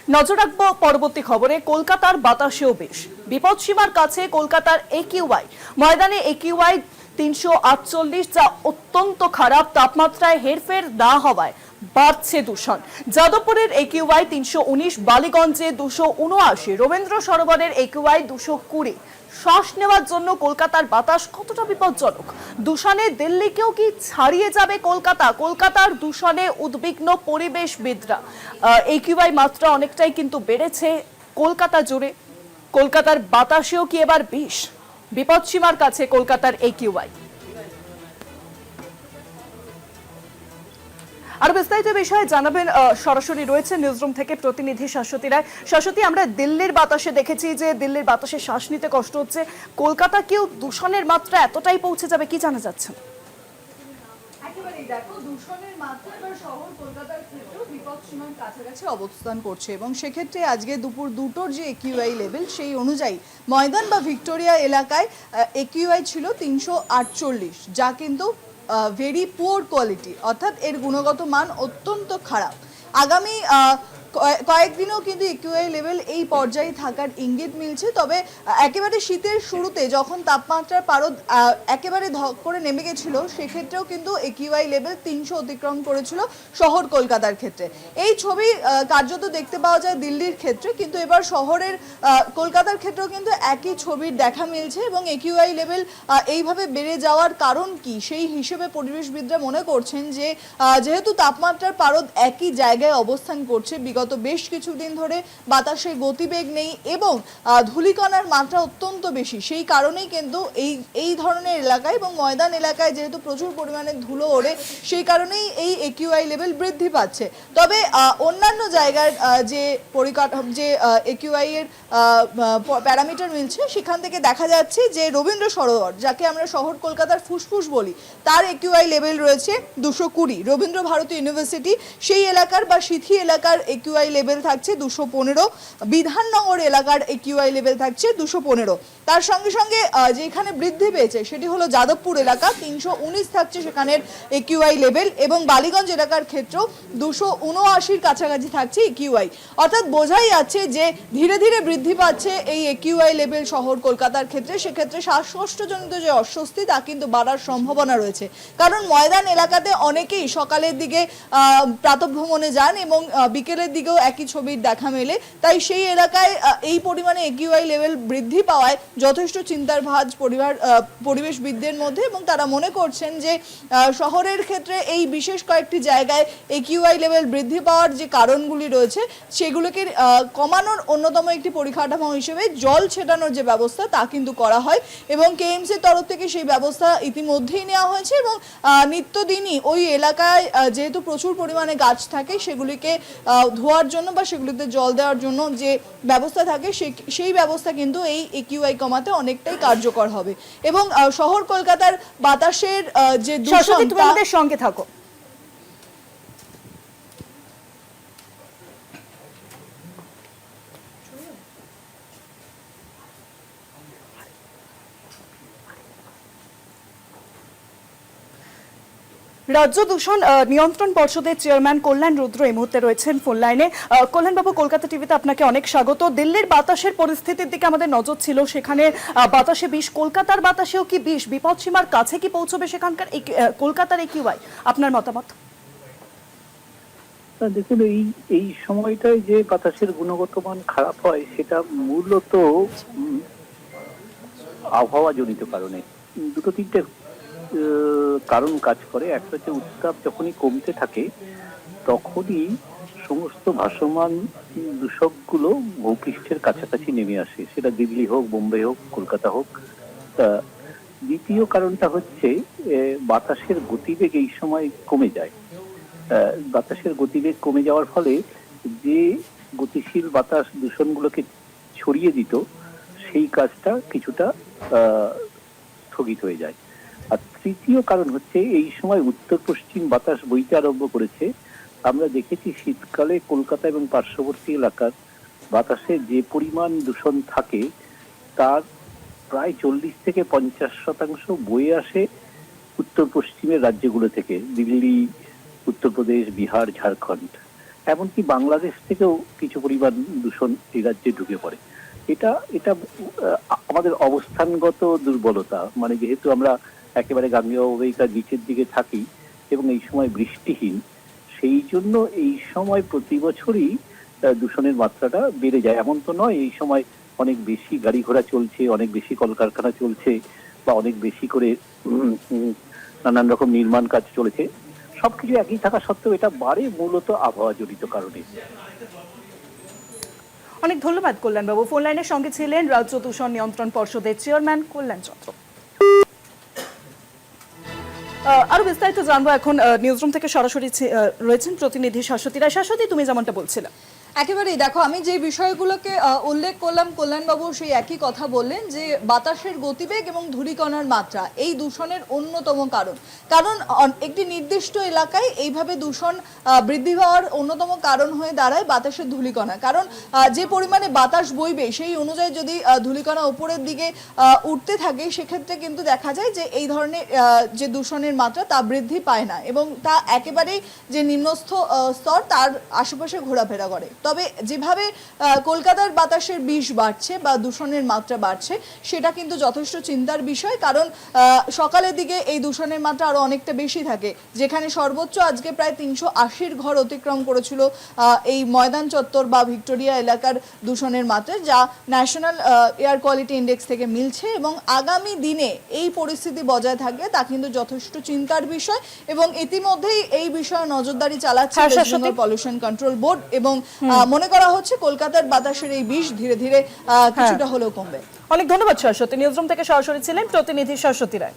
নজর রাখবো পরবর্তী খবরে। কলকাতার বাতাসেও বেশ বিপদসীমার কাছে কলকাতার একিউআই ময়দানে একিউআই ৩৪৮, যা অত্যন্ত খারাপ। তাপমাত্রায় হেরফের না হওয়ায় বাড়ছে দূষণ। যাদবপুরের একিউআই ৩১৯, বালিগঞ্জে ২৭৯, রবীন্দ্র সরোবরের একিউআই ২২০। শ্বাস নেওয়ার জন্য কলকাতার বাতাস কতটা বিপজ্জনক? দূষণে দিল্লিকেও কি ছাড়িয়ে যাবে কলকাতা? কলকাতার দূষণে উদ্বিগ্ন পরিবেশবিদরা। একিউআই মাত্রা অনেকটাই কিন্তু বেড়েছে কলকাতা জুড়ে। কলকাতার বাতাসেও কি এবার বিষ? বিপদসীমার কাছে কলকাতার একিউআই। আর বিস্তারিত বিষয়ে জানাবেন, সরাসরি রয়েছে নিউজরুম থেকে প্রতিনিধি শাশ্বতী রায়। শাশ্বতী, আমরা দিল্লির বাতাসে দেখেছি যে দিল্লির বাতাসে শ্বাস নিতে কষ্ট হচ্ছে। কলকাতা কেউ দূষণের মাত্রা এতটাই পৌঁছে যাবে, কি জানা যাচ্ছে? একেবারেই দেখো, দূষণের মাত্রা এবার শহর কলকাতার ক্ষেত্রেও বিপদসীমার কাছাকাছি অবস্থান করছে এবং সেক্ষেত্রে আজকে দুপুর 2টোর যে একিউআই লেভেল সেই অনুযায়ী ময়দান বা ভিক্টোরিয়া এলাকায় একিউআই ছিল ৩৪৮, যা কিন্তু ভেরি পুয়ার কোয়ালিটি, অর্থাৎ এর গুণগত মান অত্যন্ত খারাপ। আগামী কয়েকদিনও কিন্তু একিউআই লেভেল এই পর্যায়ে থাকার ইঙ্গিত মিলছে। তবে একেবারে শীতের শুরুতে যখন তাপমাত্রার পারদ একেবারে ধক করে নেমে গেছিল, সেক্ষেত্রেও কিন্তু একিউআই লেভেল ৩০০ অতিক্রম করেছিল শহর কলকাতার ক্ষেত্রে। এই ছবি কার্যত দেখতে পাওয়া যায় দিল্লির ক্ষেত্রে, কিন্তু এবার শহরের কলকাতার ক্ষেত্রেও কিন্তু একই ছবির দেখা মিলছে এবং একিউআই লেভেল এইভাবে বেড়ে যাওয়ার কারণ কি, সেই হিসেবে পরিবেশবিদরা মনে করছেন যে যেহেতু তাপমাত্রার পারদ একই জায়গায় অবস্থান করছে, বিগত বেশ কিছুদিন ধরে বাতাসে গতিবেগ নেই এবং ধূলিকণার মাত্রা অত্যন্ত বেশি, সেই কারণেই কিন্তু এই ধরনের এলাকায় এবং ময়দান এলাকায় যেহেতু প্রচুর পরিমাণে ধুলো ওড়ে, সেই কারণেই এই একিউআই লেভেল বৃদ্ধি পাচ্ছে। তবে অন্যান্য জায়গার যে যে একিউআই এর প্যারামিটার মিলছে, সেখান থেকে দেখা যাচ্ছে যে রবীন্দ্র সরোবর, যাকে আমরা শহর কলকাতার ফুসফুস বলি, তার একিউআই লেভেল রয়েছে ২২০। রবীন্দ্র ভারতী ইউনিভার্সিটি সেই এলাকার বা সিথি এলাকার একিউআই লেভেল থাকছে ২১৫। বিধাননগর এলাকার একিউআই লেভেল থাকছে ২১৫। তার সঙ্গে সঙ্গে যেখানে বৃদ্ধি পেয়েছে সেটি হলো যাদবপুর এলাকা, ৩১৯ থাকছে সেখানের একিউআই লেভেল, এবং বালিগঞ্জ এলাকার ক্ষেত্রেও ২৭৯ কাছাকাছি থাকছে একিউআই। অর্থাৎ বোঝাই যাচ্ছে যে ধীরে ধীরে বৃদ্ধি পাচ্ছে এই একিউআই লেভেল শহর কলকাতার ক্ষেত্রে। সেক্ষেত্রে শ্বাসকষ্টজনিত যে অস্বস্তি, তা কিন্তু বাড়ার সম্ভাবনা রয়েছে, কারণ ময়দান এলাকাতে অনেকেই সকালের দিকে প্রাতঃভ্রমণে যান এবং বিকেলের দিকেও একই ছবির দেখা মেলে। তাই সেই এলাকায় এই পরিমাণে একিউআই লেভেল বৃদ্ধি পাওয়ায় যথেষ্ট চিন্তার ভাঁজ পরিবেশবিদদের মধ্যে, এবং তারা মনে করছেন যে শহরের ক্ষেত্রে এই বিশেষ কয়েকটি জায়গায় একিউআই লেভেল বৃদ্ধি পাওয়ার যে কারণগুলি রয়েছে, সেগুলোকে কমানোর অন্যতম একটি পরিকাঠামো হিসেবে জল ছেটানোর যে ব্যবস্থা, তা কিন্তু করা হয় এবং কেএমসির তরফ থেকে সেই ব্যবস্থা ইতিমধ্যেই নেওয়া হয়েছে। এবং নিত্যদিনই ওই এলাকায় যেহেতু প্রচুর পরিমাণে গাছ থাকে, সেগুলিকে ধোয়ার জন্য বা সেগুলিতে জল দেওয়ার জন্য যে ব্যবস্থা থাকে, সেই ব্যবস্থা কিন্তু এই একিউআই কমাতে অনেকটাই কার্যকর হবে। এবং শহর কলকাতার বাতাসের যে দূষণ, তুমি আমাদের সঙ্গে থাকো। রাজ্য দূষণ নিয়ন্ত্রণ পর্ষদের চেয়ারম্যান কল্যাণ রুদ্র এই মুহূর্তে রয়েছেন ফোন লাইনে। কল্যাণবাবু, কলকাতা টিভিতে আপনাকে অনেক স্বাগত। দিল্লির বাতাসের পরিস্থিতির দিকে আমাদের নজর ছিল, সেখানে বাতাসে বিষ। কলকাতার বাতাসেও কি বিষ? বিপদসীমার কাছে কি পৌঁছবে সেখানকার কলকাতার একিউআই? আপনার মতামত? দেখুন, এই সময়টায় যে বাতাসের গুণগত মান খারাপ হয়, সেটা মূলত আবহাওয়া জনিত কারণে। দুটো তিনটে কারণ কাজ করে। একটা হচ্ছে উত্তাপ যখনই কমতে থাকে, তখনই সমস্ত ভাসমান দূষকগুলো ভূপৃষ্ঠের কাছাকাছি নেমে আসে, সেটা দিল্লি হোক, বোম্বে হোক, কলকাতা হোক। দ্বিতীয় কারণটা হচ্ছে বাতাসের গতিবেগ এই সময় কমে যায়। বাতাসের গতিবেগ কমে যাওয়ার ফলে যে গতিশীল বাতাস দূষণগুলোকে ছড়িয়ে দিত, সেই কাজটা কিছুটা স্থগিত হয়ে যায়। আর তৃতীয় কারণ হচ্ছে এই সময় উত্তর পশ্চিম বাতাস বইতে আরম্ভ করেছে। আমরা দেখেছি শীতকালে কলকাতা এবং পার্শ্ববর্তী এলাকার বাতাসে যে পরিমাণ দূষণ থাকে, তার প্রায় 40 থেকে 50% বয়ে আসে উত্তর পশ্চিমের রাজ্যগুলো থেকে, দিল্লি, উত্তরপ্রদেশ, বিহার, ঝাড়খণ্ড। এমনকি বাংলাদেশ থেকেও কিছু পরিমাণ দূষণ এই রাজ্যে ঢুকে পড়ে। এটা এটা আমাদের অবস্থানগত দুর্বলতা, মানে যেহেতু আমরা একেবারে গাঙ্গেয় অববাহিকার নিচের দিকে থাকি এবং এই সময় বৃষ্টিহীন, সেই জন্য এই সময় প্রতি বছরই দূষণের মাত্রাটা বেড়ে যায়। এমন তো নয় এই সময় অনেক বেশি গাড়ি ঘোড়া চলছে, অনেক বেশি কলকারখানা চলছে, বা অনেক বেশি করে নানান রকম নির্মাণ কাজ চলেছে। সবকিছু একই থাকা সত্ত্বেও এটা বাড়ে মূলত আবহাওয়া জনিত কারণে। অনেক ধন্যবাদ কল্যাণবাবু। ফোন লাইনের সঙ্গে ছিলেন রাজ্য দূষণ নিয়ন্ত্রণ পর্ষদের চেয়ারম্যান কল্যাণ চন্দ্র। আরো বিস্তারিত জানবো এখন নিউজরুম থেকে সরাসরি রয়েছেন প্রতিনিধি শাশ্বতী রায়। শাশ্বতী, তুমি যেমনটা বলছিলে একেবারেই দেখো, আমি যে বিষয়গুলোকে উল্লেখ করলাম, কল্যাণবাবু সেই একই কথা বললেন যে বাতাসের গতিবেগ এবং ধূলিকণার মাত্রা এই দূষণের অন্যতম কারণ। কারণ একটি নির্দিষ্ট এলাকায় এইভাবে দূষণ বৃদ্ধি হওয়ার অন্যতম কারণ হয়ে দাঁড়ায় বাতাসের ধূলিকণা। কারণ যে পরিমাণে বাতাস বইবে সেই অনুযায়ী যদি ধূলিকণা উপরের দিকে উঠতে থাকে, সেক্ষেত্রে কিন্তু দেখা যায় যে এই ধরনের যে দূষণের মাত্রা তা বৃদ্ধি পায় না এবং তা একেবারেই যে নিম্নস্থ স্তর তার আশেপাশে ঘোরাফেরা করে। তবে যেভাবে কলকাতার বাতাসের বিষ বাড়ছে বা দূষণের মাত্রা বাড়ছে, সেটা কিন্তু যথেষ্ট চিন্তার বিষয়। কারণ সকালের দিকে এই দূষণের মাত্রা আরো অনেকটা বেশি থাকে, যেখানে সর্বোচ্চ আজকে প্রায় 380 ঘর অতিক্রম করেছিল এই ময়দান চত্বর বা ভিক্টোরিয়া এলাকার দূষণের মাত্রা, যা ন্যাশনাল এয়ার কোয়ালিটি ইন্ডেক্স থেকে মিলছে। এবং আগামী দিনে এই পরিস্থিতি বজায় থাকবে তা কিন্তু যথেষ্ট চিন্তার বিষয় এবং ইতিমধ্যেই এই বিষয়ে নজরদারি চালাচ্ছে পলিউশন কন্ট্রোল বোর্ড এবং মনে করা হচ্ছে কলকাতার বাতাসের এই বিষ ধীরে ধীরে কিছুটা হলেও কমবে। অনেক ধন্যবাদ শাশ্বতী। নিউজরুম থেকে সরাসরি ছিলেন প্রতিনিধি শাশ্বতী রায়।